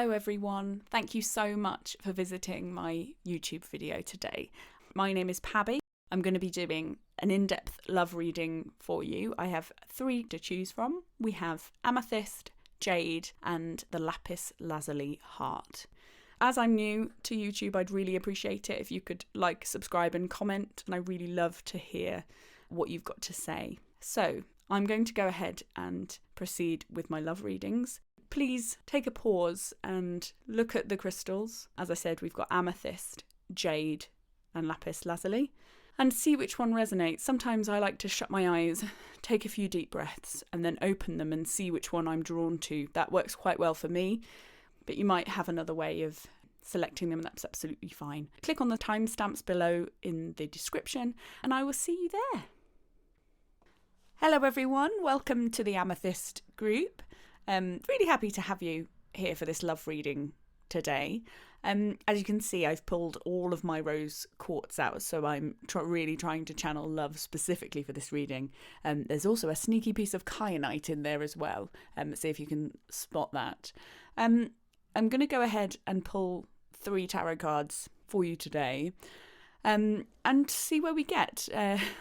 Hello everyone, thank you so much for visiting my YouTube video today. My name is Pabby. I'm going to be doing an in-depth love reading for you. I have 3 to choose from. We have Amethyst, Jade and the Lapis Lazuli heart. As I'm new to YouTube, I'd really appreciate it if you could like, subscribe and comment, and I really love to hear what you've got to say. So I'm going to go ahead and proceed with my love readings. Please take a pause and look at the crystals. As I said, we've got Amethyst, Jade and Lapis Lazuli, and see which one resonates. Sometimes I like to shut my eyes, take a few deep breaths and then open them and see which one I'm drawn to. That works quite well for me, but you might have another way of selecting them, and that's absolutely fine. Click on the timestamps below in the description and I will see you there. Hello everyone, welcome to the Amethyst group. Really happy to have you here for this love reading today. As you can see, I've pulled all of my rose quartz out, so I'm really trying to channel love specifically for this reading. There's also a sneaky piece of kyanite in there as well. See if you can spot that. I'm going to go ahead and pull 3 tarot cards for you today. And see where we get.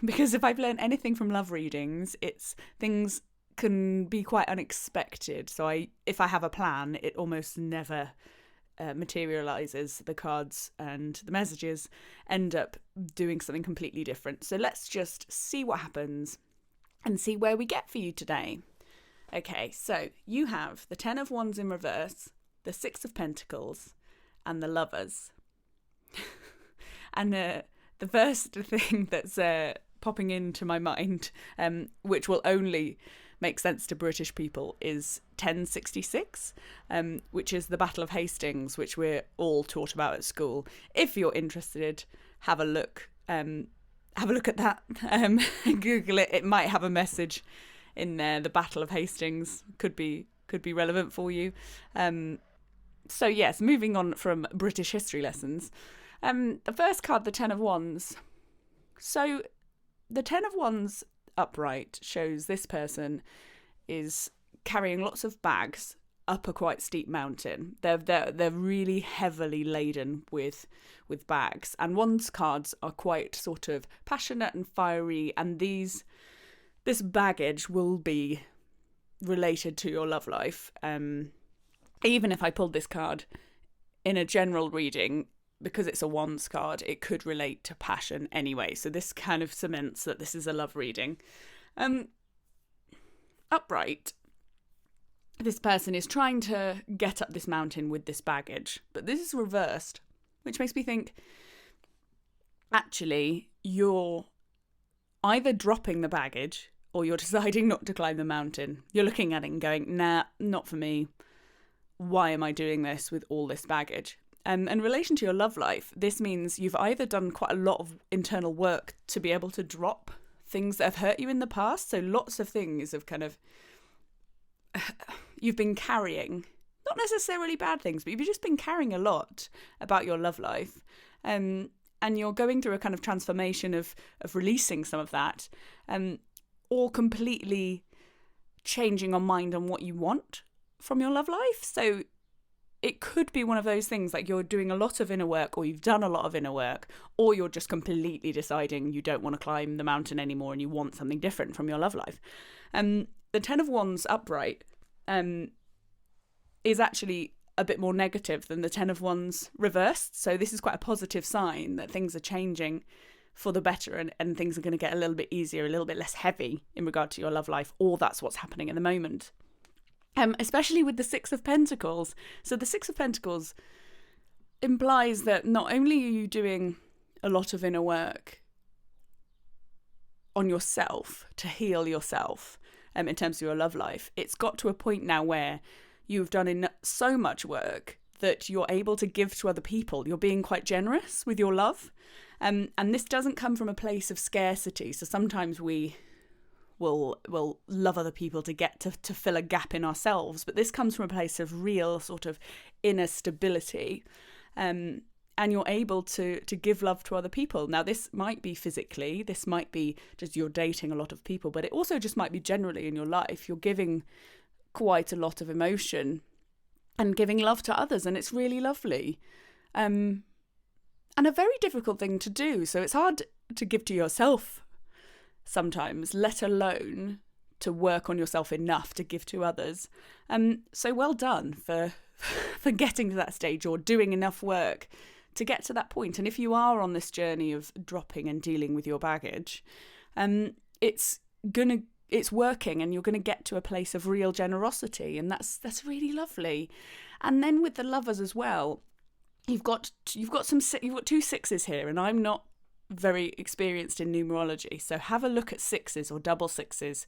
Because if I've learned anything from love readings, it's things can be quite unexpected. So if I have a plan, it almost never materializes. The cards and the messages end up doing something completely different. So let's just see what happens and see where we get for you today. Okay, so you have the 10 of Wands in reverse, the 6 of Pentacles, and the Lovers. And the first thing that's popping into my mind, which will only make sense to British people, is 1066, which is the Battle of Hastings, which we're all taught about at school. If you're interested, have a look. Have a look at that. Google it. It might have a message in there. The Battle of Hastings could be relevant for you. So yes, moving on from British history lessons. The first card, the 10 of Wands. So the 10 of Wands upright shows this person is carrying lots of bags up a quite steep mountain. They're really heavily laden with bags, and Wands cards are quite sort of passionate and fiery, and this baggage will be related to your love life. Even if I pulled this card in a general reading, because it's a Wands card, it could relate to passion anyway. So this kind of cements that this is a love reading. Upright, this person is trying to get up this mountain with this baggage, but this is reversed, which makes me think, actually, you're either dropping the baggage or you're deciding not to climb the mountain. You're looking at it and going, nah, not for me. Why am I doing this with all this baggage? In relation to your love life, this means you've either done quite a lot of internal work to be able to drop things that have hurt you in the past. So lots of things have kind of, you've been carrying, not necessarily bad things, but you've just been carrying a lot about your love life. And you're going through a kind of transformation of releasing some of that, or completely changing your mind on what you want from your love life. So it could be one of those things, like you're doing a lot of inner work, or you've done a lot of inner work, or you're just completely deciding you don't want to climb the mountain anymore and you want something different from your love life. The 10 of Wands upright is actually a bit more negative than the 10 of Wands reversed. So this is quite a positive sign that things are changing for the better, and things are going to get a little bit easier, a little bit less heavy in regard to your love life, or that's what's happening at the moment. Especially with the 6 of Pentacles. So the 6 of Pentacles implies that not only are you doing a lot of inner work on yourself to heal yourself in terms of your love life, it's got to a point now where you've done so much work that you're able to give to other people. You're being quite generous with your love. And this doesn't come from a place of scarcity. So sometimes we will love other people to get to fill a gap in ourselves, but this comes from a place of real sort of inner stability, and you're able to give love to other people. Now this might be physically, this might be just you're dating a lot of people, but it also just might be generally in your life you're giving quite a lot of emotion and giving love to others, and it's really lovely. And a very difficult thing to do. So it's hard to give to yourself sometimes, let alone to work on yourself enough to give to others. So well done for getting to that stage, or doing enough work to get to that point. And if you are on this journey of dropping and dealing with your baggage, it's working, and you're gonna get to a place of real generosity, and that's really lovely. And then with the lovers as well, you've got two sixes here, and I'm not very experienced in numerology, so have a look at sixes or double sixes,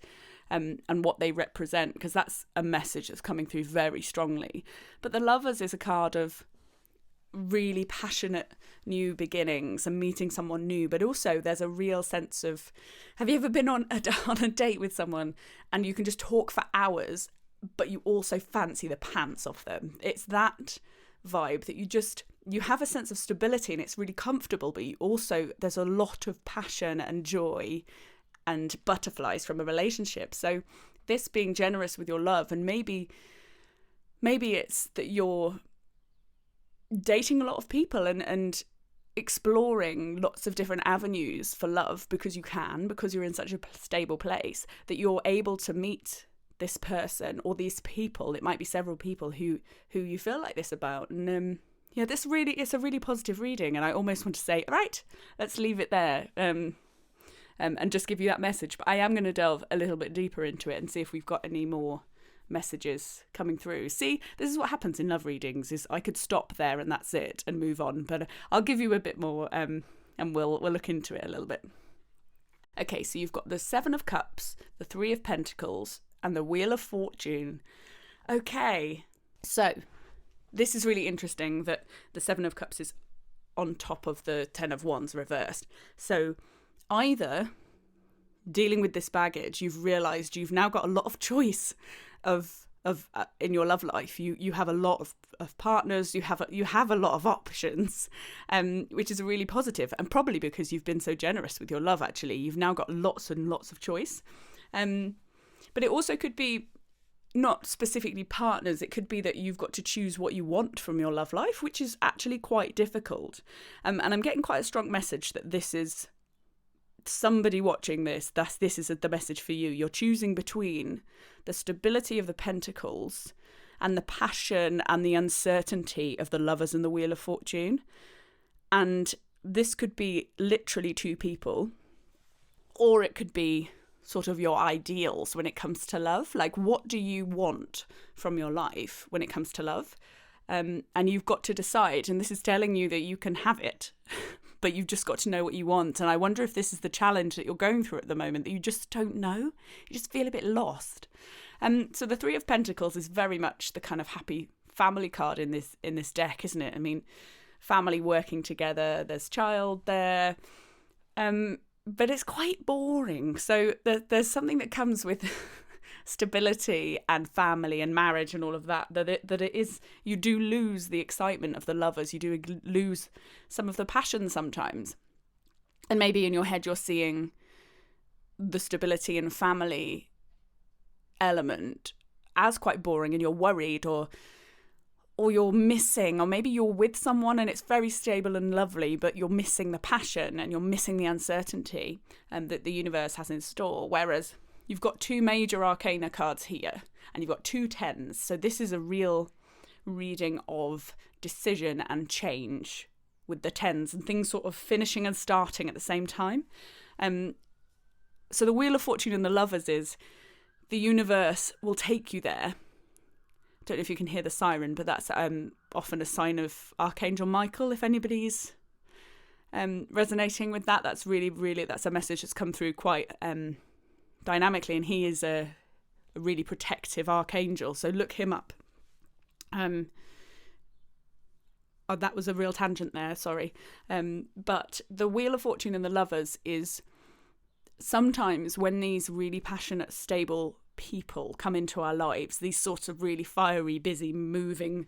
and what they represent, because that's a message that's coming through very strongly. But the lovers is a card of really passionate new beginnings and meeting someone new, but also there's a real sense of, have you ever been on a date with someone and you can just talk for hours, but you also fancy the pants off them? It's that vibe, that you have a sense of stability and it's really comfortable, but you also, there's a lot of passion and joy and butterflies from a relationship. So this being generous with your love, and maybe it's that you're dating a lot of people and exploring lots of different avenues for love because you're in such a stable place, that you're able to meet this person or these people. It might be several people who you feel like this about. And it's a really positive reading, and I almost want to say, right, let's leave it there, and just give you that message. But I am going to delve a little bit deeper into it and see if we've got any more messages coming through. See, this is what happens in love readings, is I could stop there and that's it and move on, but I'll give you a bit more, and we'll look into it a little bit. Okay, so you've got the Seven of Cups, the Three of Pentacles, and the Wheel of Fortune. Okay, so this is really interesting that the Seven of Cups is on top of the Ten of Wands reversed. So either dealing with this baggage, you've realised you've now got a lot of choice of in your love life. You have a lot of partners, you have a lot of options, which is really positive, and probably because you've been so generous with your love. Actually, you've now got lots and lots of choice. But it also could be not specifically partners. It could be that you've got to choose what you want from your love life, which is actually quite difficult. And I'm getting quite a strong message that this is somebody watching this. This is the message for you. You're choosing between the stability of the Pentacles and the passion and the uncertainty of the Lovers and the Wheel of Fortune. And this could be literally two people, or it could be sort of your ideals when it comes to love. Like, what do you want from your life when it comes to love? And you've got to decide, and this is telling you that you can have it, but you've just got to know what you want. And I wonder if this is the challenge that you're going through at the moment, that you just don't know. You just feel a bit lost. So the Three of Pentacles is very much the kind of happy family card in this deck, isn't it? I mean, family working together, there's child there, but it's quite boring. So there's something that comes with stability and family and marriage and all of that, that it is, you do lose the excitement of the lovers, you do lose some of the passion sometimes. And maybe in your head you're seeing the stability and family element as quite boring, and you're worried, or you're missing, or maybe you're with someone and it's very stable and lovely, but you're missing the passion and you're missing the uncertainty that the universe has in store. Whereas you've got two major arcana cards here, and you've got two tens. So this is a real reading of decision and change with the tens, and things sort of finishing and starting at the same time. So the Wheel of Fortune and the Lovers is, the universe will take you there. Don't know if you can hear the siren, but that's often a sign of Archangel Michael. If anybody's resonating with that, that's really that's a message that's come through quite dynamically, and he is a really protective archangel. So look him up. Oh, that was a real tangent there. Sorry. But the Wheel of Fortune and the Lovers is sometimes when these really passionate, stable people come into our lives, these sorts of really fiery, busy, moving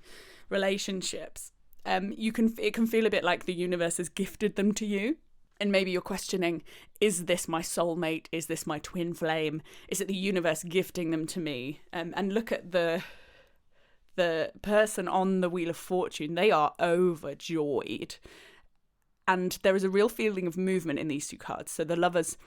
relationships, it can feel a bit like the universe has gifted them to you. And maybe you're questioning, is this my soulmate? Is this my twin flame? Is it the universe gifting them to me? And look at the the person on the Wheel of Fortune, they are overjoyed. And there is a real feeling of movement in these two cards. So the Lovers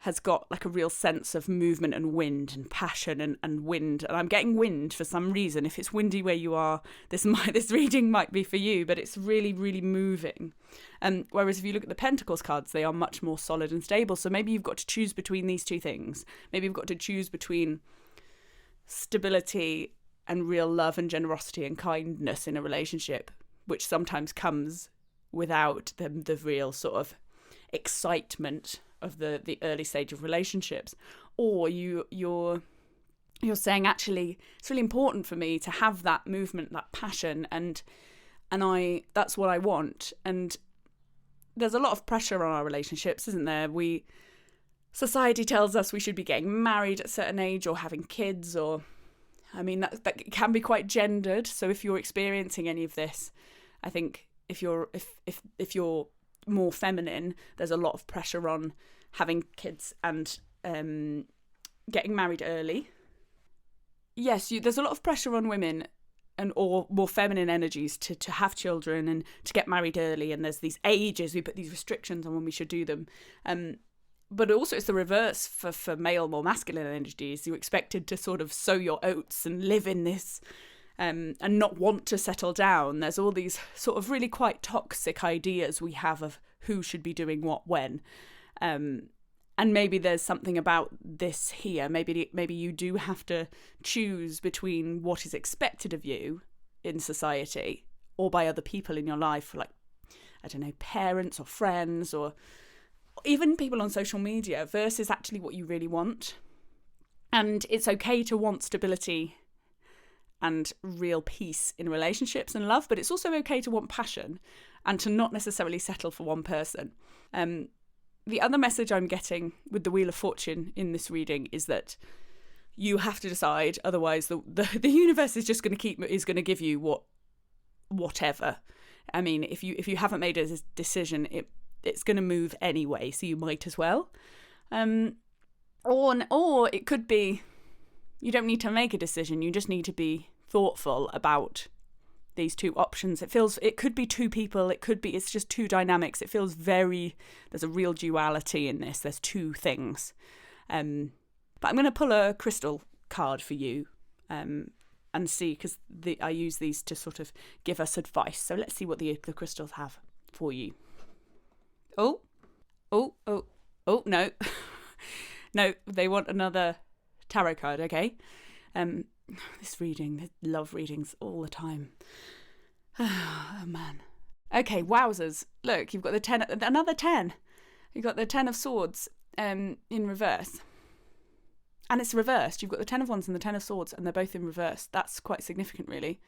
has got like a real sense of movement and wind and passion and wind. And I'm getting wind for some reason. If it's windy where you are, this reading might be for you, but it's really, really moving. Whereas if you look at the Pentacles cards, they are much more solid and stable. So maybe you've got to choose between these two things. Maybe you've got to choose between stability and real love and generosity and kindness in a relationship, which sometimes comes without the real sort of excitement of the early stage of relationships. Or you're saying, actually, it's really important for me to have that movement, that passion, and that's what I want. And there's a lot of pressure on our relationships, isn't there? Society tells us we should be getting married at a certain age or having kids, or that can be quite gendered. So if you're experiencing any of this, I think if you're more feminine, there's a lot of pressure on having kids and getting married early. Yes, there's a lot of pressure on women or more feminine energies to have children and to get married early, and there's these ages, we put these restrictions on when we should do them. But also it's the reverse for male, more masculine energies. You're expected to sort of sow your oats and live in this and not want to settle down. There's all these sort of really quite toxic ideas we have of who should be doing what when. And maybe there's something about this here. Maybe you do have to choose between what is expected of you in society or by other people in your life, like, I don't know, parents or friends or even people on social media, versus actually what you really want. And it's okay to want stability and real peace in relationships and love, but it's also okay to want passion and to not necessarily settle for one person. The other message I'm getting with the Wheel of Fortune in this reading is that you have to decide, otherwise the universe is just going to give you whatever. I mean, if you haven't made a decision, it's going to move anyway, so you might as well. Or it could be you don't need to make a decision, you just need to be thoughtful about these two options. It could be two people, it's just two dynamics. It feels there's a real duality in this. There's two things. But I'm going to pull a crystal card for you and see, because I use these to sort of give us advice. So let's see what the crystals have for you. Oh, no. No, they want another tarot card, okay? This reading, love readings all the time. Oh, man. Okay, wowzers. Look, you've got another 10. You've got the 10 of Swords in reverse. And it's reversed. You've got the 10 of Wands and the 10 of Swords, and they're both in reverse. That's quite significant, really.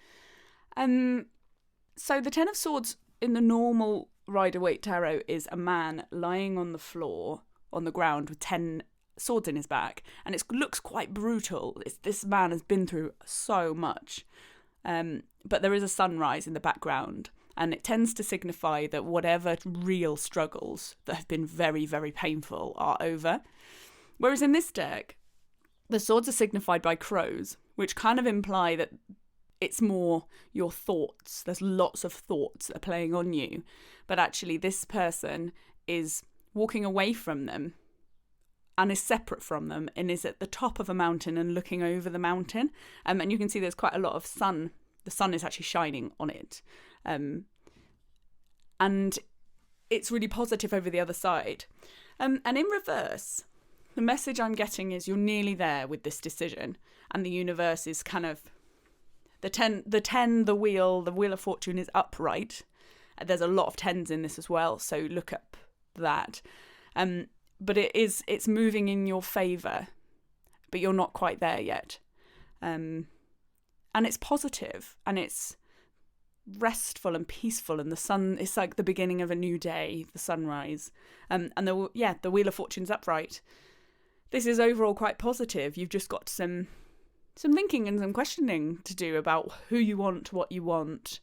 So the 10 of Swords in the normal Rider-Waite tarot is a man lying on the floor, on the ground, with 10 swords in his back, and it looks quite brutal. This man has been through so much, but there is a sunrise in the background, and it tends to signify that whatever real struggles that have been very, very painful are over. Whereas in this deck, the swords are signified by crows, which kind of imply that it's more your thoughts. There's lots of thoughts that are playing on you, but actually this person is walking away from them and is separate from them and is at the top of a mountain and looking over the mountain. And you can see there's quite a lot of sun. The sun is actually shining on it. And it's really positive over the other side. And in reverse, the message I'm getting is you're nearly there with this decision. And the universe is kind of... The Wheel of Fortune is upright. There's a lot of 10s in this as well, so look up that. But it's moving in your favour, but you're not quite there yet. And it's positive, and it's restful and peaceful, and the sun is like the beginning of a new day, the sunrise. And the Wheel of Fortune's upright. This is overall quite positive. You've just got some thinking and some questioning to do about who you want, what you want,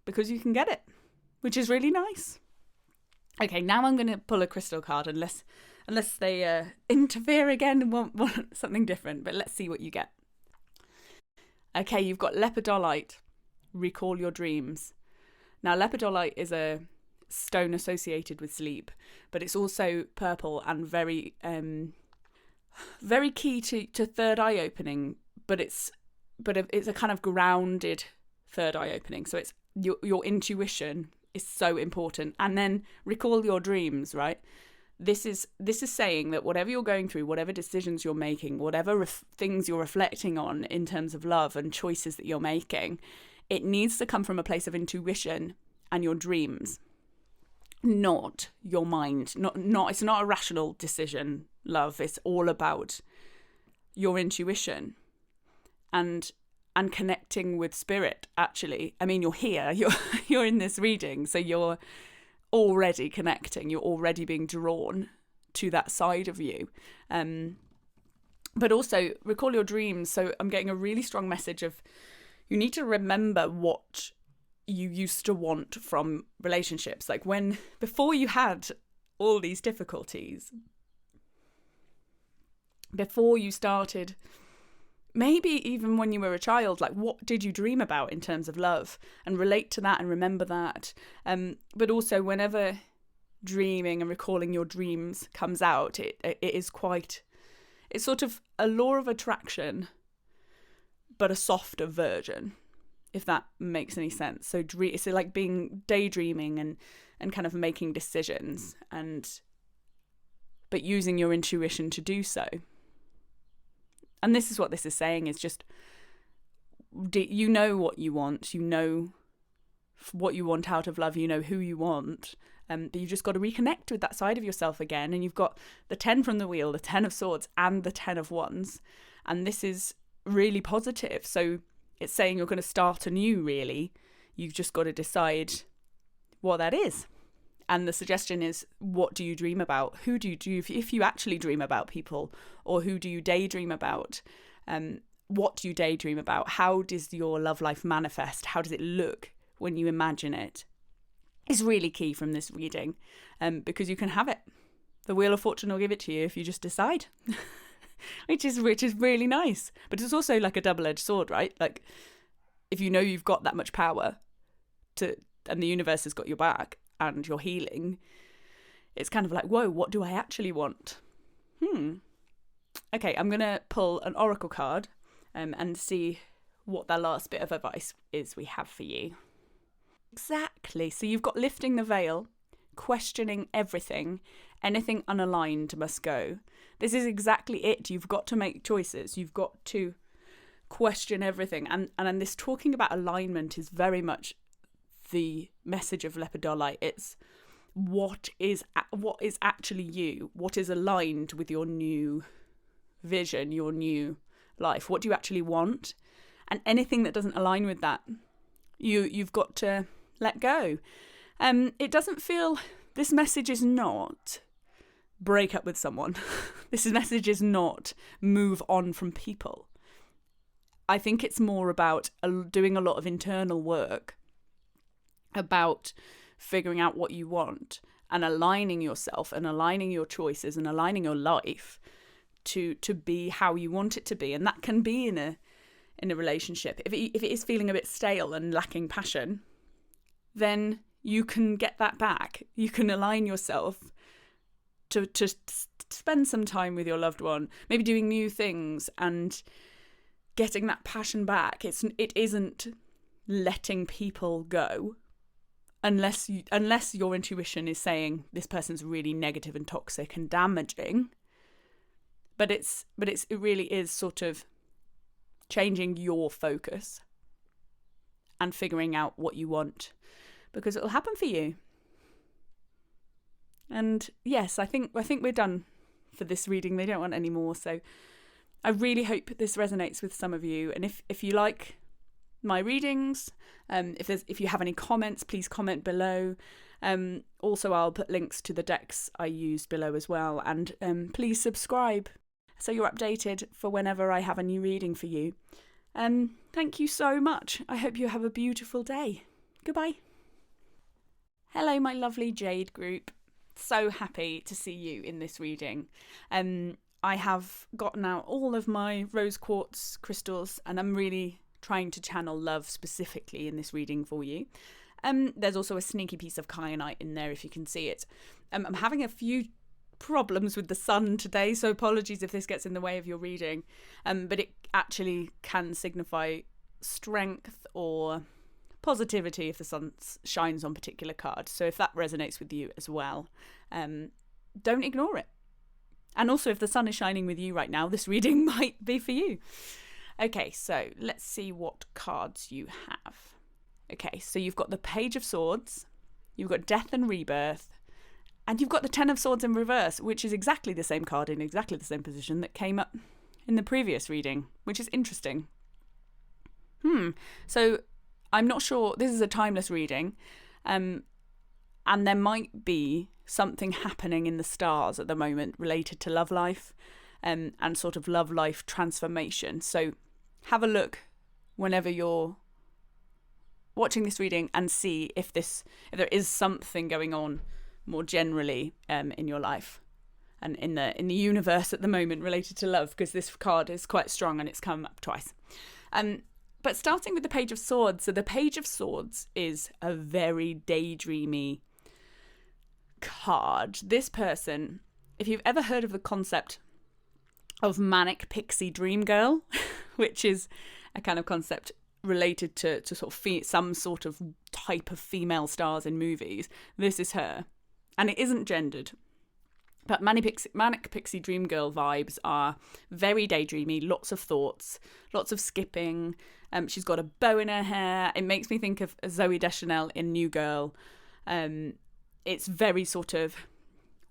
because you can get it, which is really nice. Okay, now I'm going to pull a crystal card, unless they interfere again and want something different. But let's see what you get. Okay, you've got lepidolite. Recall your dreams. Now, lepidolite is a stone associated with sleep, but it's also purple and very very key to third eye opening, but it's a kind of grounded third eye opening. So it's your intuition is so important. And then recall your dreams, right? This is saying that whatever you're going through, whatever decisions you're making, whatever things you're reflecting on in terms of love and choices that you're making, it needs to come from a place of intuition and your dreams, not your mind. Not it's not a rational decision, love. It's all about your intuition and connecting with spirit. Actually, I mean, you're here. You're in this reading, so you're already connecting. You're already being drawn to that side of you. But also recall your dreams. So I'm getting a really strong message of you need to remember what you used to want from relationships. Like before you had all these difficulties, before you started, maybe even when you were a child, like what did you dream about in terms of love, and relate to that and remember that. But also whenever dreaming and recalling your dreams comes out, it is it's sort of a law of attraction, but a softer version, if that makes any sense. So it's like being daydreaming and kind of making decisions, but using your intuition to do so. And this is what this is saying, is just, you know what you want, you know what you want out of love, you know who you want, but you've just got to reconnect with that side of yourself again. And you've got the 10 from the wheel, the 10 of swords and the 10 of wands. And this is really positive. So it's saying you're going to start anew, really. You've just got to decide what that is. And the suggestion is, what do you dream about? Who do you if you actually dream about people, or who do you daydream about? What do you daydream about? How does your love life manifest? How does it look when you imagine it? Is really key from this reading, because you can have it. The Wheel of Fortune will give it to you if you just decide, which is really nice. But it's also like a double-edged sword, right? Like, if you know you've got that much power and the universe has got your back, and you're healing, it's kind of like, whoa, what do I actually want? Okay, I'm going to pull an oracle card and see what that last bit of advice is we have for you. Exactly. So you've got lifting the veil, questioning everything, anything unaligned must go. This is exactly it. You've got to make choices. You've got to question everything. And this talking about alignment is very much the message of lepidolite. It's what is actually you, what is aligned with your new vision, your new life. What do you actually want? And anything that doesn't align with that, you've got to let go. It doesn't feel, this message is not break up with someone. This message is not move on from people. I think it's more about doing a lot of internal work, about figuring out what you want and aligning yourself and aligning your choices and aligning your life to be how you want it to be. And that can be in a relationship. If it is feeling a bit stale and lacking passion, then you can get that back. You can align yourself to spend some time with your loved one, maybe doing new things and getting that passion back. It isn't letting people go. Unless your intuition is saying this person's really negative and toxic and damaging, but it really is sort of changing your focus and figuring out what you want, because it'll happen for you. And yes, I think we're done for this reading. They don't want any more, so I really hope this resonates with some of you. And if you like my readings, if you have any comments, please comment below. Also, I'll put links to the decks I used below as well, and please subscribe so you're updated for whenever I have a new reading for you. Thank you so much. I hope you have a beautiful day. Goodbye. Hello, my lovely Jade group. So happy to see you in this reading. I have gotten out all of my rose quartz crystals, and I'm really trying to channel love specifically in this reading for you. There's also a sneaky piece of kyanite in there if you can see it. I'm having a few problems with the sun today, so apologies if this gets in the way of your reading. But it actually can signify strength or positivity if the sun shines on particular cards. So if that resonates with you as well, don't ignore it. And also, if the sun is shining with you right now, this reading might be for you. Okay, so let's see what cards you have. Okay, so you've got the Page of Swords, you've got Death and Rebirth, and you've got the Ten of Swords in reverse, which is exactly the same card in exactly the same position that came up in the previous reading, which is interesting. So I'm not sure, this is a timeless reading, and there might be something happening in the stars at the moment related to love life, and sort of love life transformation. So have a look whenever you're watching this reading and see if there is something going on more generally in your life and in the universe at the moment related to love, because this card is quite strong and it's come up twice. But starting with the Page of Swords, so the Page of Swords is a very daydreamy card. This person, if you've ever heard of the concept of manic pixie dream girl, which is a kind of concept related to sort of some sort of type of female stars in movies, this is her. And it isn't gendered. But manic pixie dream girl vibes are very daydreamy, lots of thoughts, lots of skipping. She's got a bow in her hair. It makes me think of Zooey Deschanel in New Girl. It's very sort of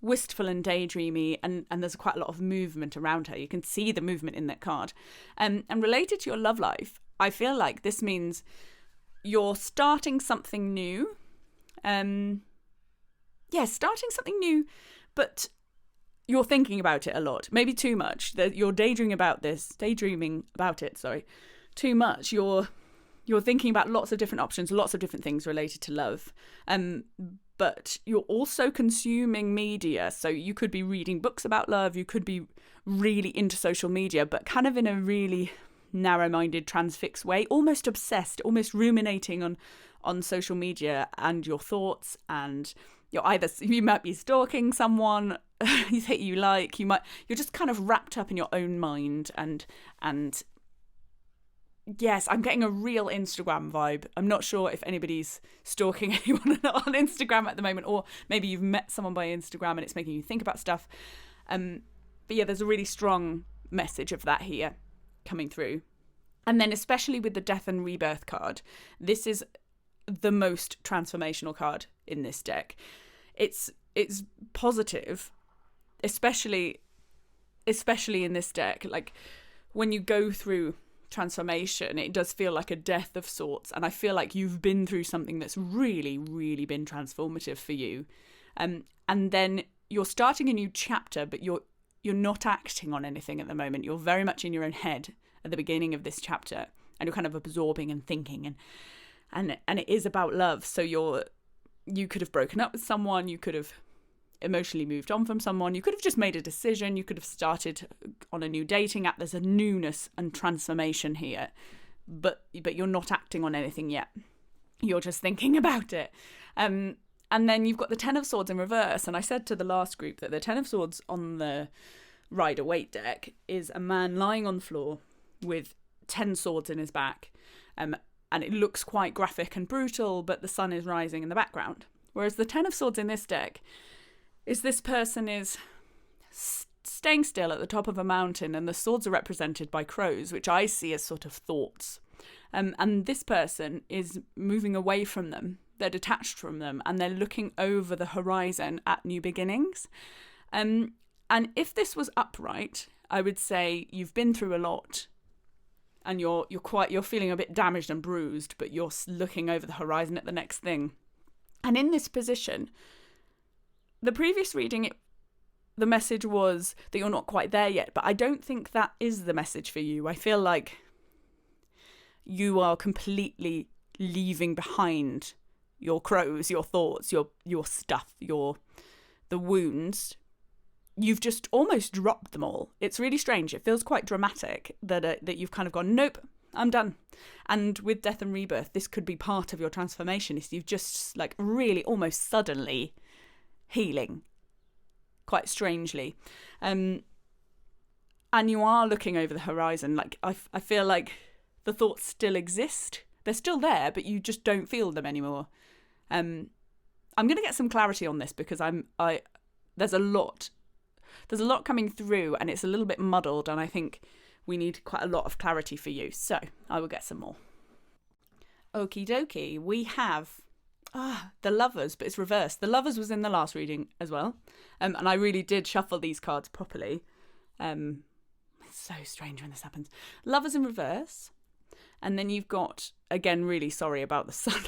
wistful and daydreamy, and there's quite a lot of movement around her. You can see the movement in that card. And related to your love life, I feel like this means you're starting something new. Starting something new, but you're thinking about it a lot, maybe too much. You're daydreaming about it too much. You're thinking about lots of different options, lots of different things related to love. But you're also consuming media. So you could be reading books about love, you could be really into social media, but kind of in a really narrow-minded, transfixed way, almost obsessed, almost ruminating on social media and your thoughts, and you might be stalking someone that you like, you're just kind of wrapped up in your own mind, and yes, I'm getting a real Instagram vibe. I'm not sure if anybody's stalking anyone on Instagram at the moment, or maybe you've met someone by Instagram and it's making you think about stuff. But yeah, there's a really strong message of that here coming through. And then especially with the Death and Rebirth card, this is the most transformational card in this deck. It's positive, especially in this deck. Like, when you go through transformation, it does feel like a death of sorts, and I feel like you've been through something that's really, really been transformative for you. And then you're starting a new chapter, but you're not acting on anything at the moment. You're very much in your own head at the beginning of this chapter, and you're kind of absorbing and thinking, and it is about love. So you could have broken up with someone, you could have emotionally moved on from someone, you could have just made a decision, you could have started on a new dating app. There's a newness and transformation here, but you're not acting on anything yet. You're just thinking about it. And then you've got the Ten of Swords in reverse, and I said to the last group that the Ten of Swords on the Rider-Waite deck is a man lying on the floor with 10 swords in his back, and it looks quite graphic and brutal, but the sun is rising in the background. Whereas the Ten of Swords in this deck is this person is staying still at the top of a mountain, and the swords are represented by crows, which I see as sort of thoughts. And this person is moving away from them. They're detached from them, and they're looking over the horizon at new beginnings. And if this was upright, I would say you've been through a lot, and you're feeling a bit damaged and bruised, but you're looking over the horizon at the next thing. And in this position, the previous reading, the message was that you're not quite there yet, but I don't think that is the message for you. I feel like you are completely leaving behind your crows, your thoughts, your stuff, the wounds. You've just almost dropped them all. It's really strange. It feels quite dramatic that you've kind of gone, nope, I'm done. And with death and rebirth, this could be part of your transformation. Is you've just like really almost suddenly healing quite strangely. And you are looking over the horizon. Like I feel like the thoughts still exist. They're still there, but you just don't feel them anymore. I'm going to get some clarity on this because there's a lot coming through and it's a little bit muddled, and I think we need quite a lot of clarity for you. So I will get some more. Okie dokie. We have the Lovers, but it's reversed. The Lovers was in the last reading as well. And I really did shuffle these cards properly. It's so strange when this happens. Lovers in reverse. And then you've got, again, really sorry about the sun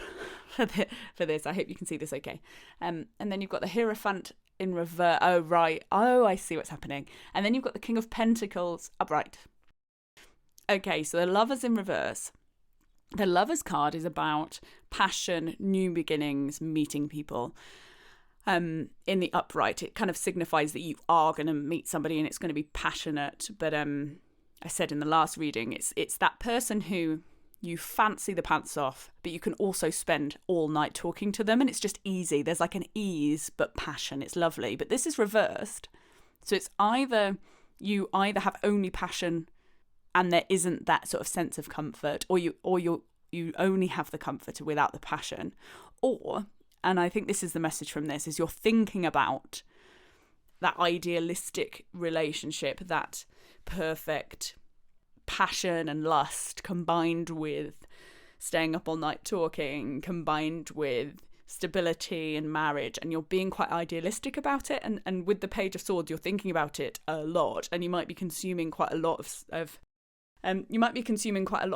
for this. I hope you can see this okay. And then you've got the Hierophant in reverse. Oh, right. Oh, I see what's happening. And then you've got the King of Pentacles upright. Okay, so the Lovers in reverse. The Lovers card is about passion, new beginnings, meeting people. In the upright, it kind of signifies that you are going to meet somebody and it's going to be passionate. But I said in the last reading, it's that person who you fancy the pants off, but you can also spend all night talking to them and it's just easy. There's like an ease, but passion. It's lovely. But this is reversed. So it's you either have only passion and there isn't that sort of sense of comfort, or you only have the comfort without the passion. Or, and I think this is the message from this, is you're thinking about that idealistic relationship, that perfect passion and lust combined with staying up all night talking, combined with stability and marriage, and you're being quite idealistic about it. And with the Page of Swords, you're thinking about it a lot, and you might be consuming quite a lot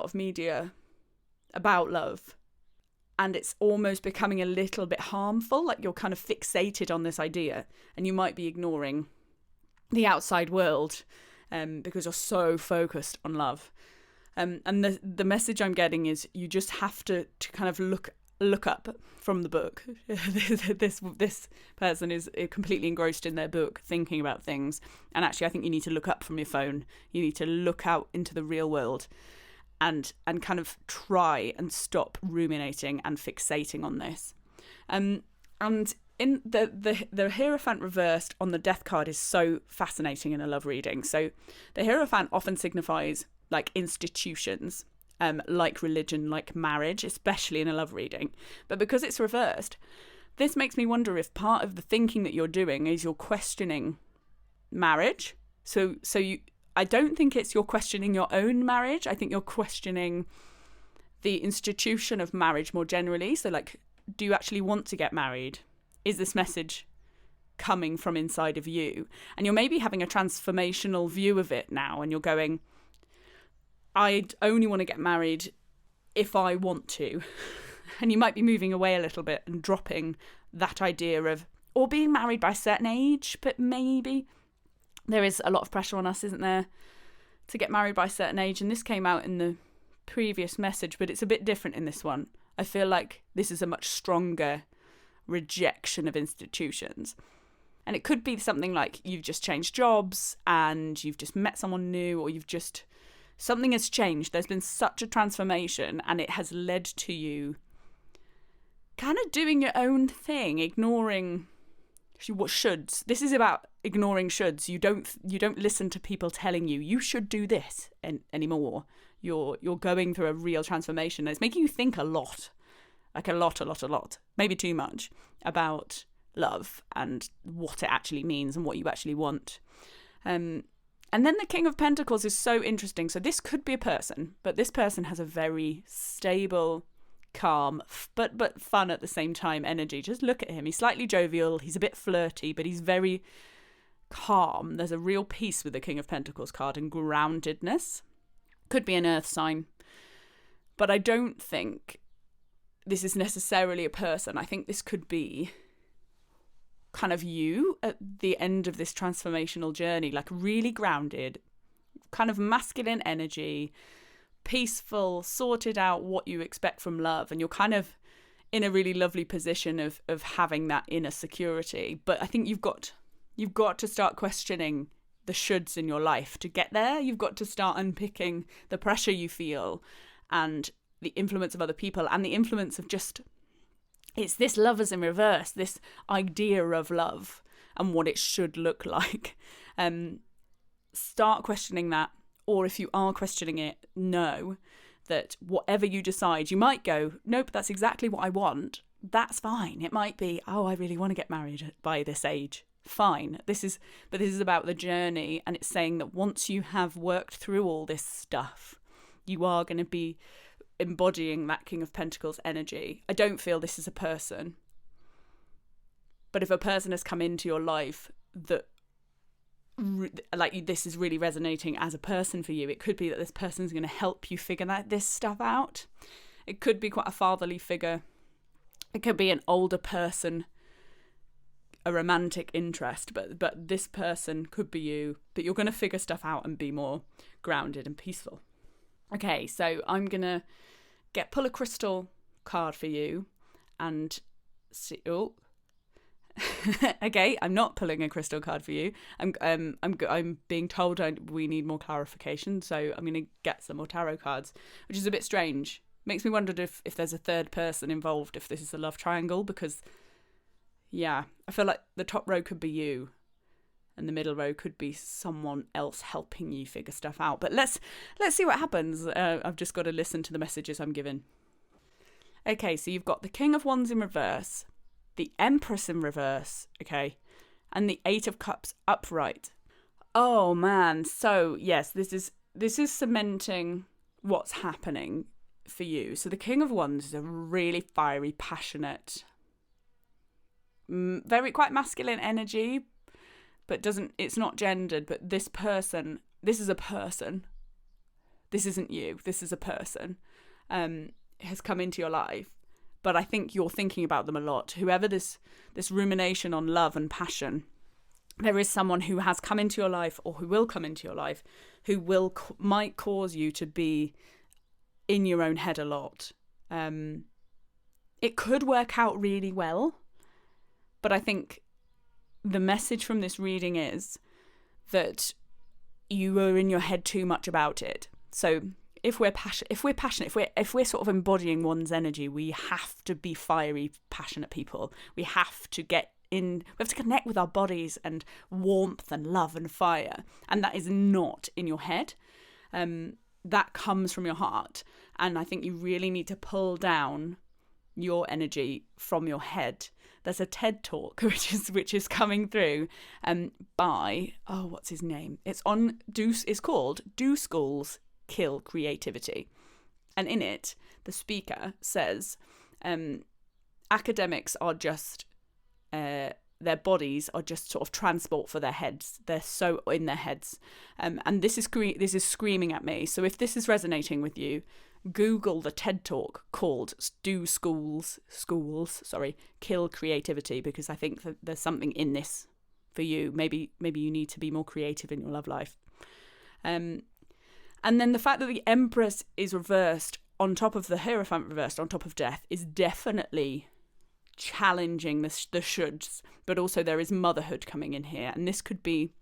of media about love, and it's almost becoming a little bit harmful. Like you're kind of fixated on this idea, and you might be ignoring the outside world because you're so focused on love. And the message I'm getting is you just have to kind of look up from the book. This person is completely engrossed in their book, thinking about things. And actually, I think you need to look up from your phone. You need to look out into the real world and kind of try and stop ruminating and fixating on this. And in the Hierophant reversed on the Death card is so fascinating in a love reading. So the Hierophant often signifies like institutions, like religion, like marriage, especially in a love reading. But because it's reversed, this makes me wonder if part of the thinking that you're doing is you're questioning marriage. I don't think it's you're questioning your own marriage. I think you're questioning the institution of marriage more generally. So like, do you actually want to get married? Is this message coming from inside of you? And you're maybe having a transformational view of it now, and you're going, I'd only want to get married if I want to. And you might be moving away a little bit and dropping that idea of, or being married by a certain age, but maybe there is a lot of pressure on us, isn't there, to get married by a certain age. And this came out in the previous message, but it's a bit different in this one. I feel like this is a much stronger rejection of institutions. And it could be something like you've just changed jobs and you've just met someone new, or something has changed. There's been such a transformation and it has led to you kind of doing your own thing, ignoring what shoulds. This is about ignoring shoulds. You don't listen to people telling you should do this anymore. You're going through a real transformation. And it's making you think a lot. Like a lot, maybe too much, about love and what it actually means and what you actually want. And then the King of Pentacles is so interesting. So this could be a person, but this person has a very stable, calm, but fun at the same time energy. Just look at him. He's slightly jovial. He's a bit flirty, but he's very calm. There's a real peace with the King of Pentacles card and groundedness. Could be an earth sign. But I don't think this is necessarily a person. I think this could be kind of you at the end of this transformational journey, like really grounded, kind of masculine energy, peaceful, sorted out what you expect from love, and you're kind of in a really lovely position of having that inner security. But I think you've got to start questioning the shoulds in your life. To get there, you've got to start unpicking the pressure you feel and the influence of other people and the influence of just, it's this lovers in reverse, this idea of love and what it should look like. Start questioning that, or if you are questioning it, know that whatever you decide, you might go, nope, that's exactly what I want. That's fine. It might be, oh, I really want to get married by this age. Fine. This is about the journey, and it's saying that once you have worked through all this stuff, you are going to be embodying that King of Pentacles energy. I don't feel this is a person, but if a person has come into your life that like this is really resonating as a person for you, it could be that this person is going to help you figure this stuff out. It could be quite a fatherly figure. It could be an older person, a romantic interest, but this person could be you, but you're going to figure stuff out and be more grounded and peaceful. Okay, so I'm going to pull a crystal card for you and see. Oh, okay, I'm not pulling a crystal card for you. I'm being told we need more clarification, so I'm going to get some more tarot cards, which is a bit strange. Makes me wonder if there's a third person involved, if this is a love triangle, because yeah, I feel like the top row could be you and the middle row could be someone else helping you figure stuff out. But let's see what happens. I've just got to listen to the messages I'm given. Okay, so you've got the King of Wands in reverse, the Empress in reverse, okay, and the Eight of Cups upright. Oh man, so yes, this is cementing what's happening for you. So the King of Wands is a really fiery, passionate, very quite masculine energy, but it's not gendered. But this is a person. This isn't you. This is a person. Has come into your life. But I think you're thinking about them a lot. Whoever this rumination on love and passion, there is someone who has come into your life or who will come into your life who might cause you to be in your own head a lot. It could work out really well, but I think the message from this reading is that you are in your head too much about it. So if we're passionate, if we're sort of embodying one's energy, we have to be fiery, passionate people. We have to connect with our bodies and warmth and love and fire. And that is not in your head. That comes from your heart. And I think you really need to pull down your energy from your head. There's a TED talk which is coming through by what's his name? It's called Do Schools Kill Creativity? And in it, the speaker says academics are just their bodies are just sort of transport for their heads. They're so in their heads, and this is screaming at me. So if this is resonating with you, Google the TED talk called Do Schools Kill Creativity, because I think that there's something in this for you. Maybe you need to be more creative in your love life. And then the fact that the Empress is reversed on top of the Hierophant reversed on top of death is definitely challenging the shoulds, but also there is motherhood coming in here. And this could be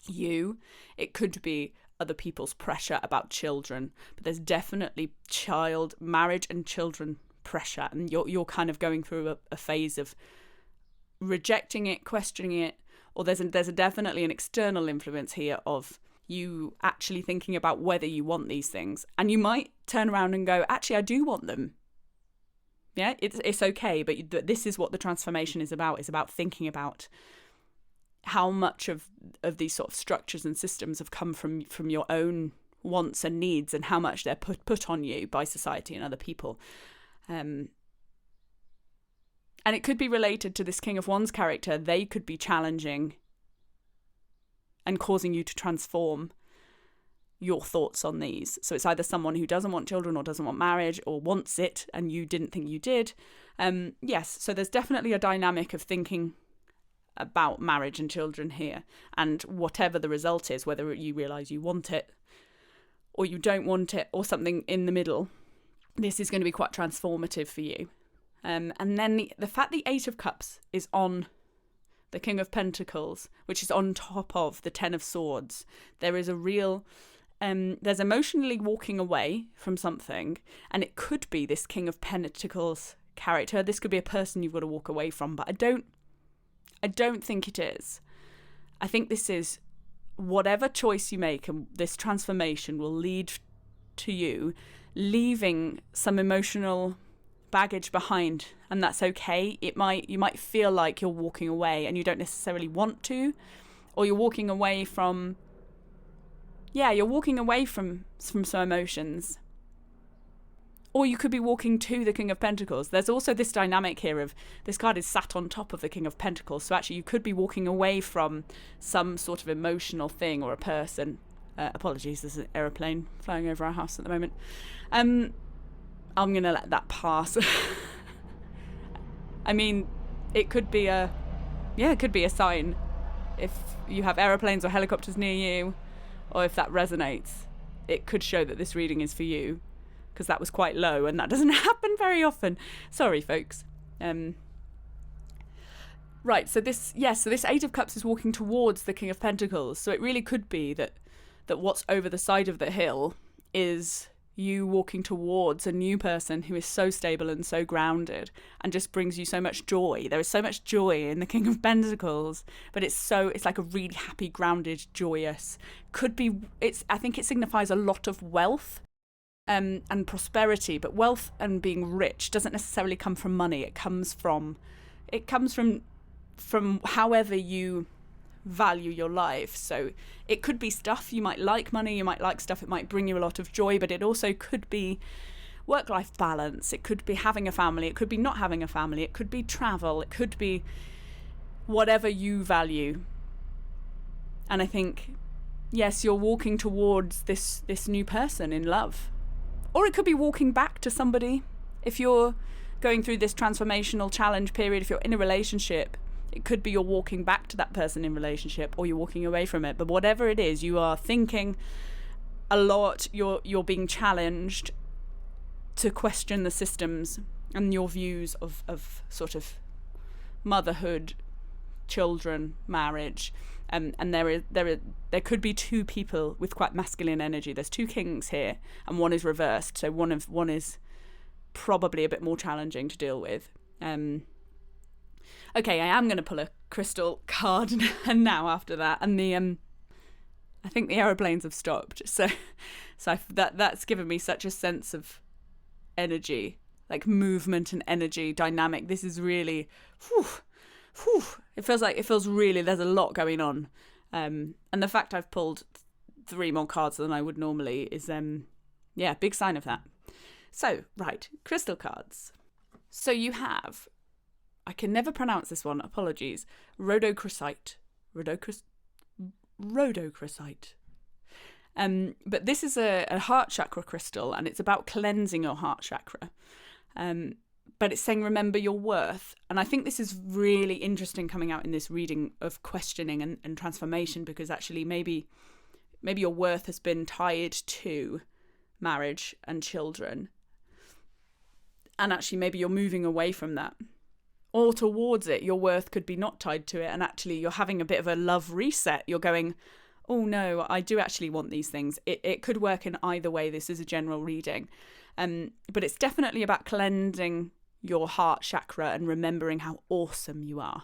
you. It could be other people's pressure about children, but there's definitely marriage and children pressure. And you're kind of going through a phase of rejecting it, questioning it, or there's definitely an external influence here of you actually thinking about whether you want these things. And you might turn around and go, actually, I do want them. Yeah, it's okay. But this is what the transformation is about. It's about thinking about how much of these sort of structures and systems have come from your own wants and needs, and how much they're put on you by society and other people. And it could be related to this King of Wands character. They could be challenging and causing you to transform your thoughts on these. So it's either someone who doesn't want children or doesn't want marriage or wants it and you didn't think you did. Yes, so there's definitely a dynamic of thinking about marriage and children here. And whatever the result is, whether you realise you want it or you don't want it or something in the middle, this is going to be quite transformative for you. And then the fact the Eight of Cups is on the King of Pentacles, which is on top of the Ten of Swords, there is a real, there's emotionally walking away from something, and it could be this King of Pentacles character. This could be a person you've got to walk away from, but I don't think it is. I think this is whatever choice you make, and this transformation will lead to you leaving some emotional baggage behind, and that's okay. You might feel like you're walking away and you don't necessarily want to, or you're walking away from some emotions. Or you could be walking to the King of Pentacles. There's also this dynamic here of this card is sat on top of the King of Pentacles. So actually you could be walking away from some sort of emotional thing or a person. Apologies, there's an aeroplane flying over our house at the moment. I'm going to let that pass. I mean, it could be a sign. If you have aeroplanes or helicopters near you, or if that resonates, it could show that this reading is for you. Because that was quite low, and that doesn't happen very often. Sorry, folks. Right, so this Eight of Cups is walking towards the King of Pentacles. So it really could be that what's over the side of the hill is you walking towards a new person who is so stable and so grounded and just brings you so much joy. There is so much joy in the King of Pentacles, but it's like a really happy, grounded, joyous. I think it signifies a lot of wealth. And prosperity, but wealth and being rich doesn't necessarily come from money. It comes from however you value your life. So it could be stuff. You might like money, you might like stuff, it might bring you a lot of joy, but it also could be work-life balance. It could be having a family, it could be not having a family, it could be travel, it could be whatever you value. And I think, yes, you're walking towards this new person in love. Or it could be walking back to somebody. If you're going through this transformational challenge period, if you're in a relationship, it could be you're walking back to that person in relationship, or you're walking away from it. But whatever it is, you are thinking a lot. You're being challenged to question the systems and your views of sort of motherhood, children, marriage. And there could be two people with quite masculine energy. There's two kings here, and one is reversed. So one is probably a bit more challenging to deal with. Okay, I am going to pull a crystal card now after that, and I think the aeroplanes have stopped. So that's given me such a sense of energy, like movement and energy, dynamic. This is really. It feels really, there's a lot going on. And the fact I've pulled 3 more cards than I would normally is, big sign of that. So, right, crystal cards. So you have, I can never pronounce this one, apologies, rhodochrosite. Rhodochrosite. But this is a heart chakra crystal, and it's about cleansing your heart chakra. But it's saying, remember your worth. And I think this is really interesting coming out in this reading of questioning and transformation, because actually maybe your worth has been tied to marriage and children. And actually maybe you're moving away from that. Or towards it, your worth could be not tied to it, and actually you're having a bit of a love reset. You're going, oh no, I do actually want these things. It could work in either way. This is a general reading. But it's definitely about cleansing your heart chakra and remembering how awesome you are.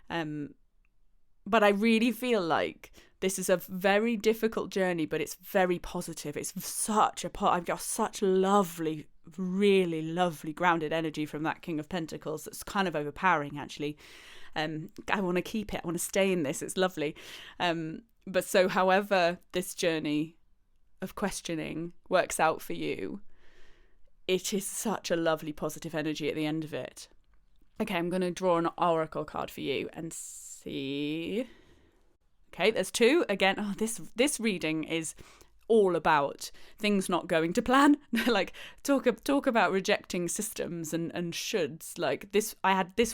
But I really feel like this is a very difficult journey, but it's very positive. It's I've got such lovely, really lovely grounded energy from that King of Pentacles that's kind of overpowering, actually. I want to keep it. I want to stay in this. It's lovely. But so however this journey of questioning works out for you, it is such a lovely positive energy at the end of it. Okay, I'm going to draw an oracle card for you and see. Okay, there's 2. Again, this reading is all about things not going to plan. Like talk about rejecting systems and shoulds. Like this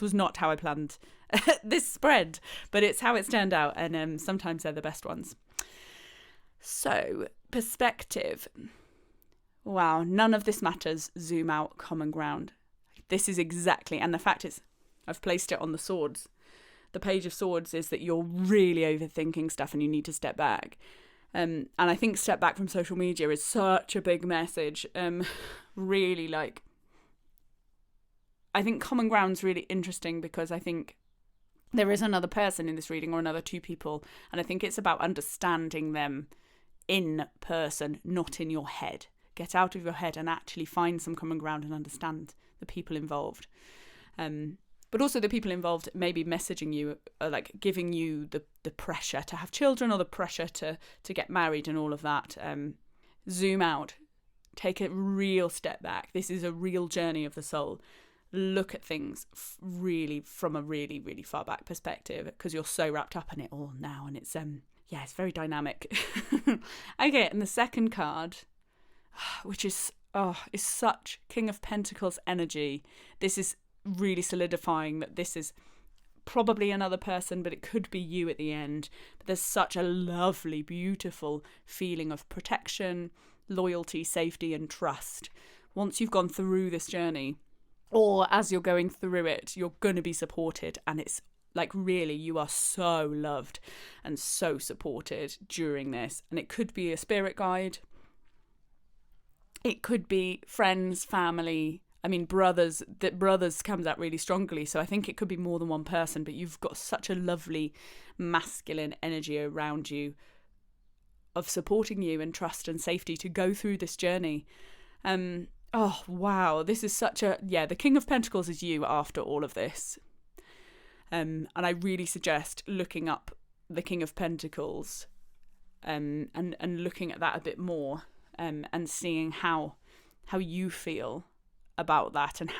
was not how I planned this spread, but it's how it's turned out, and sometimes they're the best ones. So, perspective. Wow, none of this matters. Zoom out, common ground. This is exactly, and the fact is, I've placed it on the swords. the Page of Swords is that you're really overthinking stuff and you need to step back. And I think step back from social media is such a big message. Really, like, I think common ground's really interesting because I think there is another person in this reading, or another two people, and I think it's about understanding them in person, not in your head. Get out of your head and actually find some common ground and understand the people involved. But also the people involved maybe messaging you, like giving you the pressure to have children, or the pressure to get married and all of that. Zoom out. Take a real step back. This is a real journey of the soul. Look at things really from a really, really far back perspective, because you're so wrapped up in it all now, and it's it's very dynamic. Okay, and the second card, which is such King of Pentacles energy. This is really solidifying that this is probably another person, but it could be you at the end. But there's such a lovely, beautiful feeling of protection, loyalty, safety, and trust. Once you've gone through this journey, or as you're going through it, you're going to be supported, and it's like, really, you are so loved and so supported during this. And it could be a spirit guide. It could be friends, family. I mean, brothers comes out really strongly. So I think it could be more than one person, but you've got such a lovely masculine energy around you of supporting you and trust and safety to go through this journey. Oh, wow. This is such the King of Pentacles is you after all of this. And I really suggest looking up the King of Pentacles and looking at that a bit more, and seeing how you feel about that, and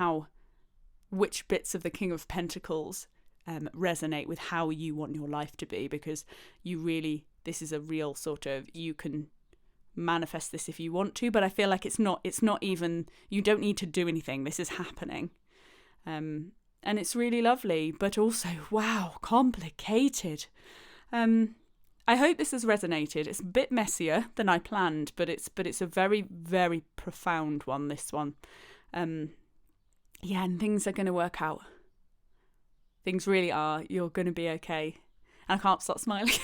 which bits of the King of Pentacles resonate with how you want your life to be, because this is a real sort of, you can manifest this if you want to, but I feel like it's not even, you don't need to do anything. This is happening. And it's really lovely, but also, wow, complicated. I hope this has resonated. It's a bit messier than I planned, but it's a very, very profound one, this one. And things are going to work out. Things really are. You're going to be okay. And I can't stop smiling.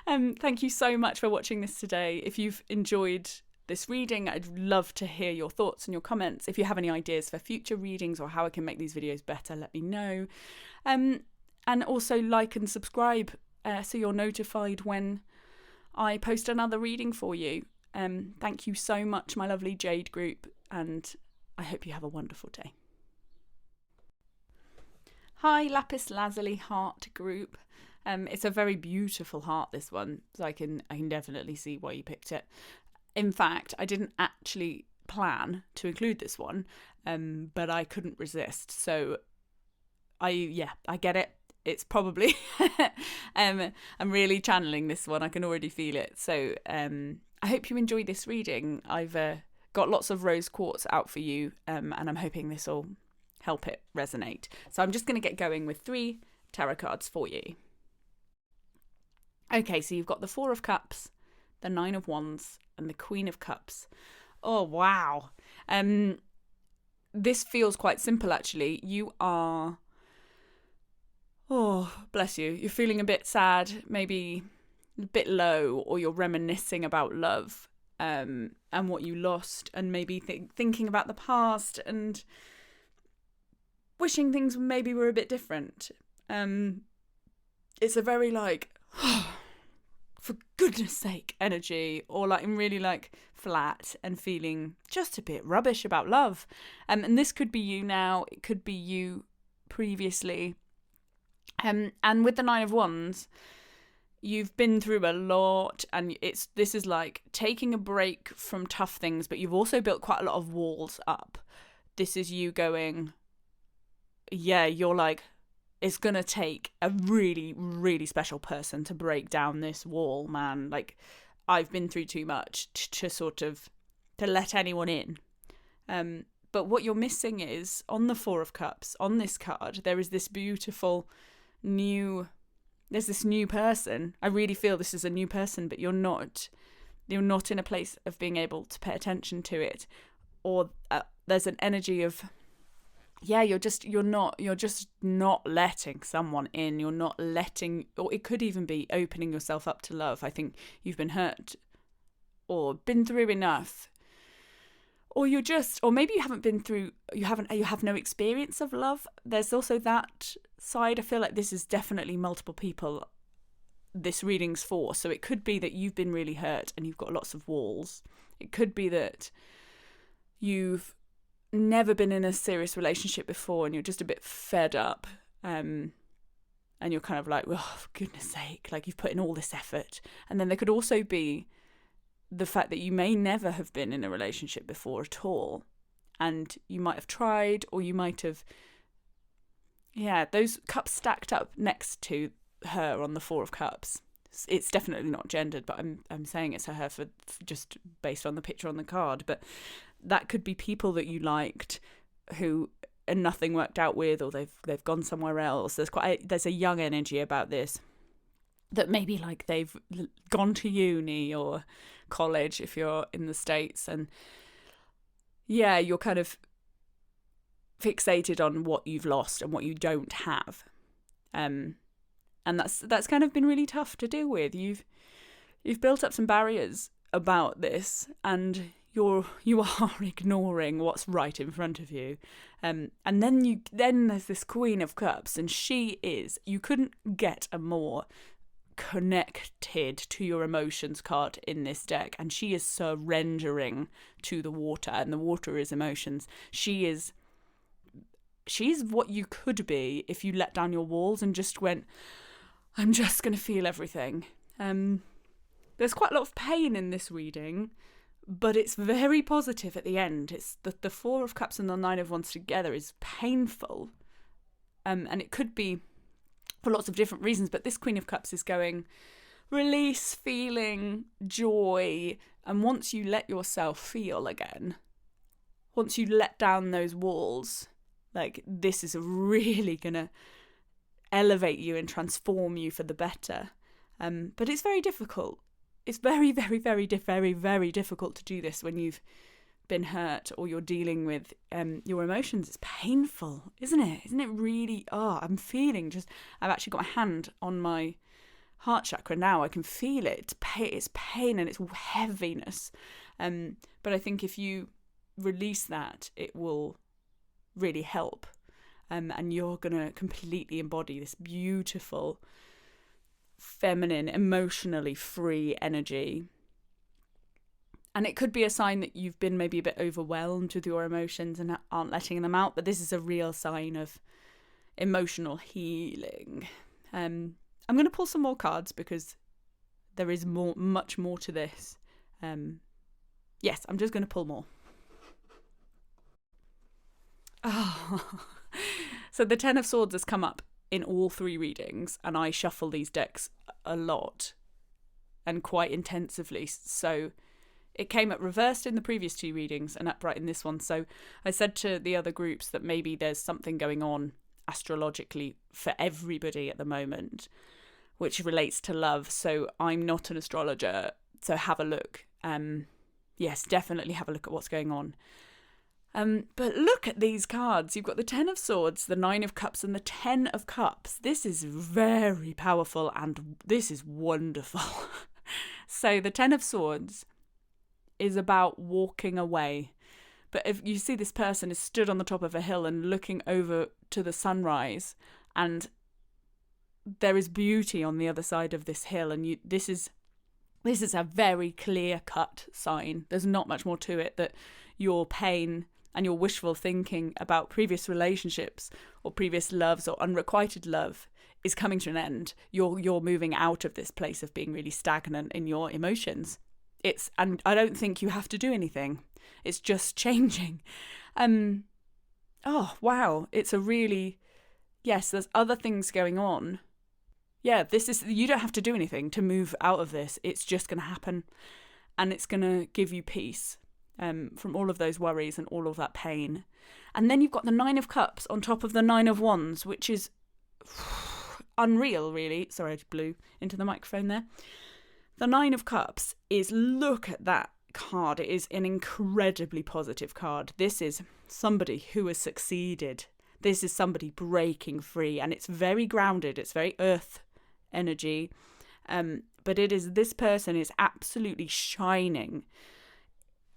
Thank you so much for watching this today. If you've enjoyed this reading, I'd love to hear your thoughts and your comments. If you have any ideas for future readings or how I can make these videos better, let me know. And also like and subscribe so you're notified when I post another reading for you. Thank you so much, my lovely Jade group, and I hope you have a wonderful day. Hi, Lapis Lazuli heart group. It's a very beautiful heart, this one, so I can definitely see why you picked it. In fact, I didn't actually plan to include this one, but I couldn't resist. So I get it. It's probably I'm really channeling this one. I can already feel it. So I hope you enjoyed this reading. I've got lots of rose quartz out for you, and I'm hoping this will help it resonate. So I'm just going to get going with 3 tarot cards for you. Okay, so you've got the 4 of Cups, the 9 of Wands, and the Queen of Cups. Oh, wow. This feels quite simple, actually. You are... Oh, bless you. You're feeling a bit sad, maybe a bit low, or you're reminiscing about love and what you lost, and maybe thinking about the past and wishing things maybe were a bit different. It's a very like... for goodness sake energy, or like I'm really like flat and feeling just a bit rubbish about love, and this could be you now, it could be you previously, and with the 9 of Wands, you've been through a lot, and this is like taking a break from tough things, but you've also built quite a lot of walls up. This is you going, you're like, it's going to take a really, really special person to break down this wall, man. Like, I've been through too much to let anyone in. But what you're missing is, on the 4 of Cups, on this card, there is this beautiful there's this new person. I really feel this is a new person, but you're not in a place of being able to pay attention to it. Or there's an energy of you're just not letting someone in. You're not letting, or it could even be opening yourself up to love. I think you've been hurt or been through enough, or maybe you haven't been through, you have no experience of love. There's also that side. I feel like this is definitely multiple people this reading's for. So it could be that you've been really hurt and you've got lots of walls. It could be that you've never been in a serious relationship before and you're just a bit fed up, and you're kind of like, oh, for goodness sake, like you've put in all this effort. And then there could also be the fact that you may never have been in a relationship before at all, and you might have tried, or you might have, those cups stacked up next to her on the Four of Cups. It's definitely not gendered, but I'm saying it's her for just based on the picture on the card. But that could be people that you liked who and nothing worked out with, or they've gone somewhere else. There's a young energy about this, that maybe like they've gone to uni or college if you're in the States, and you're kind of fixated on what you've lost and what you don't have, and that's kind of been really tough to deal with. You've built up some barriers about this, and you are ignoring what's right in front of you, and then there's this Queen of Cups, and you couldn't get a more connected to your emotions card in this deck, and she is surrendering to the water, and the water is emotions. She's what you could be if you let down your walls and just went, I'm just going to feel everything. There's quite a lot of pain in this reading, but it's very positive at the end. It's the Four of Cups and the Nine of Wands together is painful, and it could be for lots of different reasons, but this Queen of Cups is going release, feeling, joy, and once you let yourself feel again, once you let down those walls, like this is really gonna elevate you and transform you for the better. But it's very difficult. It's very, very, very, very, very difficult to do this when you've been hurt or you're dealing with your emotions. It's painful, isn't it? Isn't it really? I'm feeling I've actually got my hand on my heart chakra now. I can feel it. It's pain and it's heaviness. But I think if you release that, it will really help. And you're going to completely embody this beautiful, feminine, emotionally free energy. And it could be a sign that you've been maybe a bit overwhelmed with your emotions and aren't letting them out, but this is a real sign of emotional healing. I'm going to pull some more cards because there is much more to this. Yes, I'm just going to pull more. So the Ten of Swords has come up in all three readings, and I shuffle these decks a lot and quite intensively. So it came up reversed in the previous two readings and upright in this one. So I said to the other groups that maybe there's something going on astrologically for everybody at the moment, which relates to love. So I'm not an astrologer, so have a look. Yes, definitely have a look at what's going on. But look at these cards. You've got the Ten of Swords, the Nine of Cups, and the Ten of Cups. This is very powerful and this is wonderful. So the Ten of Swords is about walking away. But if you see this person is stood on the top of a hill and looking over to the sunrise, and there is beauty on the other side of this hill, and this is a very clear-cut sign. There's not much more to it, that your pain and your wishful thinking about previous relationships or previous loves or unrequited love is coming to an end. You're moving out of this place of being really stagnant in your emotions. And I don't think you have to do anything. It's just changing. Oh, wow. It's a really, yes, there's other things going on. Yeah, you don't have to do anything to move out of this. It's just going to happen. And it's going to give you peace from all of those worries and all of that pain. And then you've got the Nine of Cups on top of the Nine of Wands, which is unreal, really. Sorry, I blew into the microphone there. The Nine of Cups is, look at that card. It is an incredibly positive card. This is somebody who has succeeded. This is somebody breaking free, and it's very grounded. It's very earth energy. But it is, this person is absolutely shining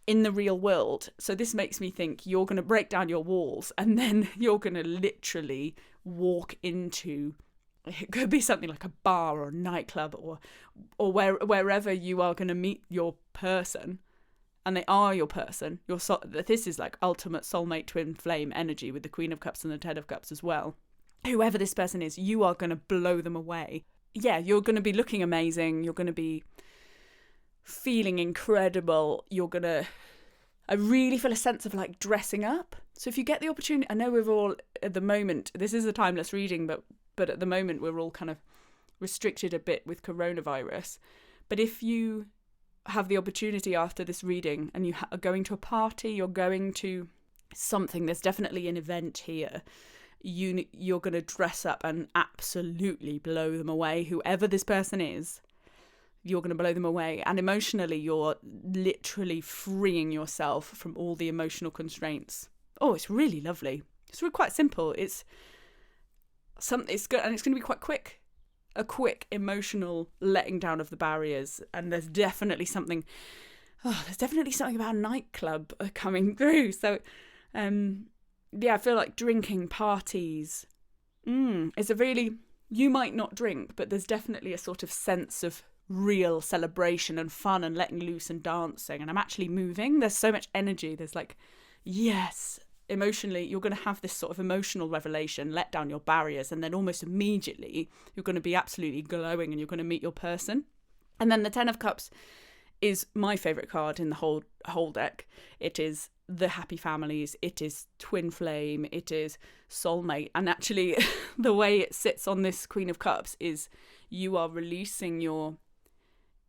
in the real world. So this makes me think you're going to break down your walls, and then you're going to literally walk into, it could be something like a bar or a nightclub or wherever you are going to meet your person, and they are your person. This is like ultimate soulmate twin flame energy with the Queen of Cups and the Ten of Cups as well. Whoever this person is, you are going to blow them away. Yeah, you're going to be looking amazing. You're going to be feeling incredible. I really feel a sense of like dressing up. So if you get the opportunity, I know we're all at the moment, this is a timeless reading, but at the moment we're all kind of restricted a bit with coronavirus. But if you have the opportunity after this reading and you are going to a party, you're going to something, there's definitely an event here, you're going to dress up and absolutely blow them away. Whoever this person is, you're going to blow them away. And emotionally, you're literally freeing yourself from all the emotional constraints. Oh, it's really lovely. It's really quite simple. It's good, and it's going to be quite quick. A quick emotional letting down of the barriers. And there's definitely something about a nightclub coming through. So, I feel like drinking, parties, it's a really, you might not drink, but there's definitely a sort of sense of real celebration and fun and letting loose and dancing. And I'm actually moving. There's so much energy. There's like, yes, emotionally, you're going to have this sort of emotional revelation, let down your barriers, and then almost immediately you're going to be absolutely glowing and you're going to meet your person. And then the Ten of Cups is my favourite card in the whole deck. It is the happy families, it is twin flame, it is soulmate. And actually the way it sits on this Queen of Cups is you are releasing your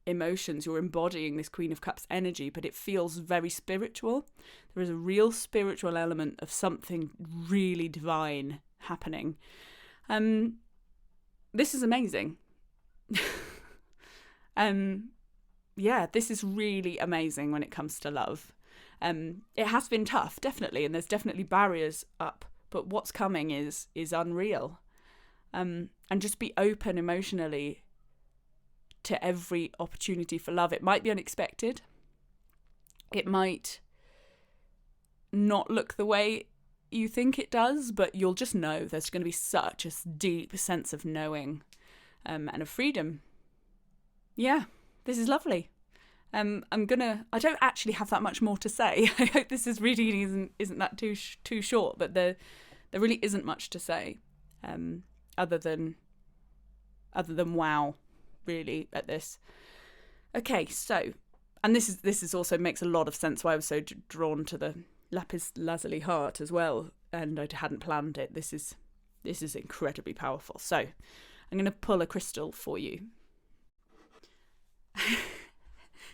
emotions, you're embodying this Queen of Cups energy, but it feels very spiritual. There is a real spiritual element of something really divine happening. This is amazing. This is really amazing when it comes to love. It has been tough, definitely, and there's definitely barriers up, but what's coming is unreal. And just be open emotionally to every opportunity for love. It might be unexpected. It might not look the way you think it does, but you'll just know. There's going to be such a deep sense of knowing and of freedom. Yeah, this is lovely. I don't actually have that much more to say. I hope this reading isn't that too short, but there really isn't much to say, other than wow, really, at this. Okay, so, and this is also makes a lot of sense why I was so drawn to the Lapis Lazuli heart as well, and I hadn't planned it. This is incredibly powerful. So, I'm going to pull a crystal for you.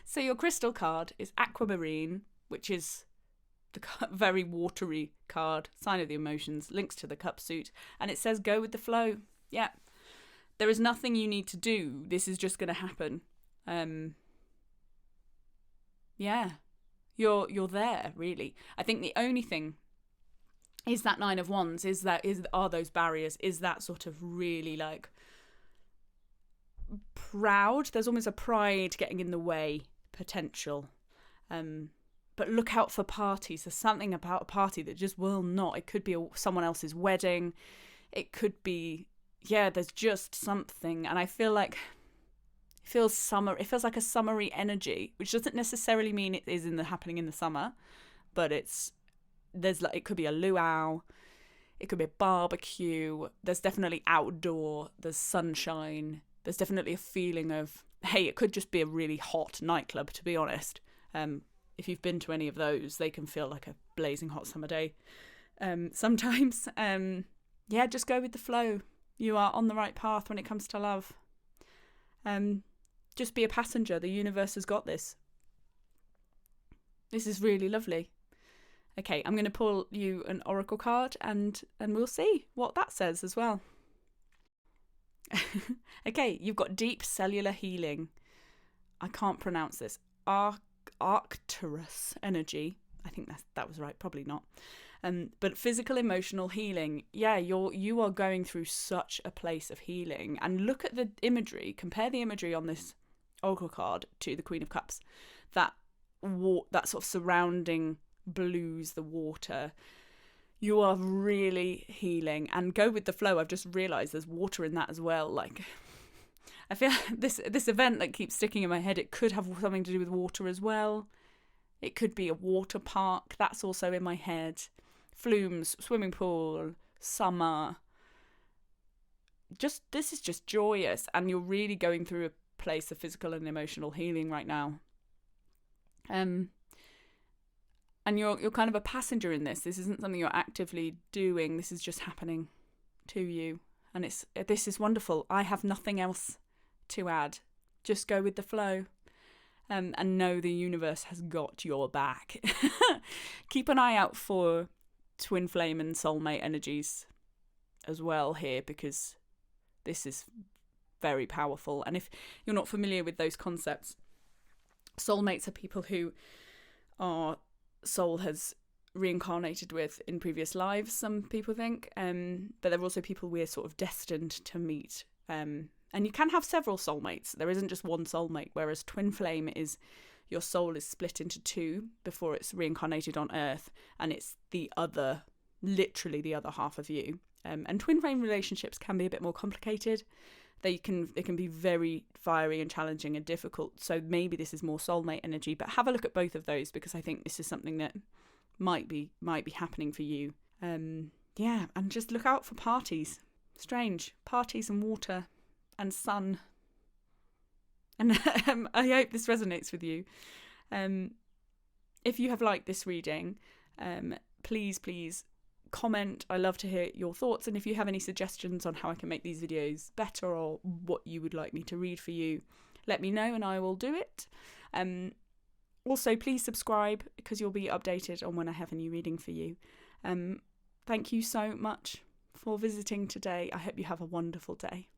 So your crystal card is Aquamarine, which is the very watery card, sign of the emotions, links to the cup suit, and it says go with the flow. Yeah. There is nothing you need to do. This is just going to happen. You're there, really. I think the only thing is that Nine of Wands, are those barriers, is that sort of really like proud. There's almost a pride getting in the way potential. But look out for parties. There's something about a party that just will not. It could be someone else's wedding. It could be, there's just something. And I feel like it feels like a summery energy, which doesn't necessarily mean it is happening in the summer, but it could be a luau. It could be a barbecue. There's definitely outdoor. There's sunshine. There's definitely a feeling of, hey, it could just be a really hot nightclub, to be honest. If you've been to any of those, they can feel like a blazing hot summer day. Sometimes, just go with the flow. You are on the right path when it comes to love. Just be a passenger. The universe has got this. This is really lovely. Okay, I'm going to pull you an oracle card and we'll see what that says as well. Okay, you've got deep cellular healing. I can't pronounce this. Arcturus energy. I think that was right, probably not. But physical, emotional healing. Yeah, you are going through such a place of healing. And look at the imagery. Compare the imagery on this oracle card to the Queen of Cups. That sort of surrounding blues, the water. You are really healing, and go with the flow. I've just realised there's water in that as well. Like, I feel this event that keeps sticking in my head, it could have something to do with water as well. It could be a water park. That's also in my head. Flumes, swimming pool, summer. This is just joyous, and you're really going through a place of physical and emotional healing right now. And you're kind of a passenger in this. This isn't something you're actively doing. This is just happening to you. And this is wonderful. I have nothing else to add. Just go with the flow. And know the universe has got your back. Keep an eye out for twin flame and soulmate energies as well here, because this is very powerful. And if you're not familiar with those concepts, soulmates are people who our soul has reincarnated with in previous lives, some people think, but they're also people we're sort of destined to meet, and you can have several soulmates. There isn't just one soulmate, whereas twin flame is your soul is split into two before it's reincarnated on Earth, and it's literally the other half of you. And twin flame relationships can be a bit more complicated. They can be very fiery and challenging and difficult. So maybe this is more soulmate energy, but have a look at both of those, because I think this is something that might be happening for you. And just look out for parties. Strange parties and water and sun. And I hope this resonates with you. If you have liked this reading, please comment. I love to hear your thoughts, and if you have any suggestions on how I can make these videos better, or what you would like me to read for you, let me know and I will do it. Also, please subscribe, because you'll be updated on when I have a new reading for you. Thank you so much for visiting today. I hope you have a wonderful day.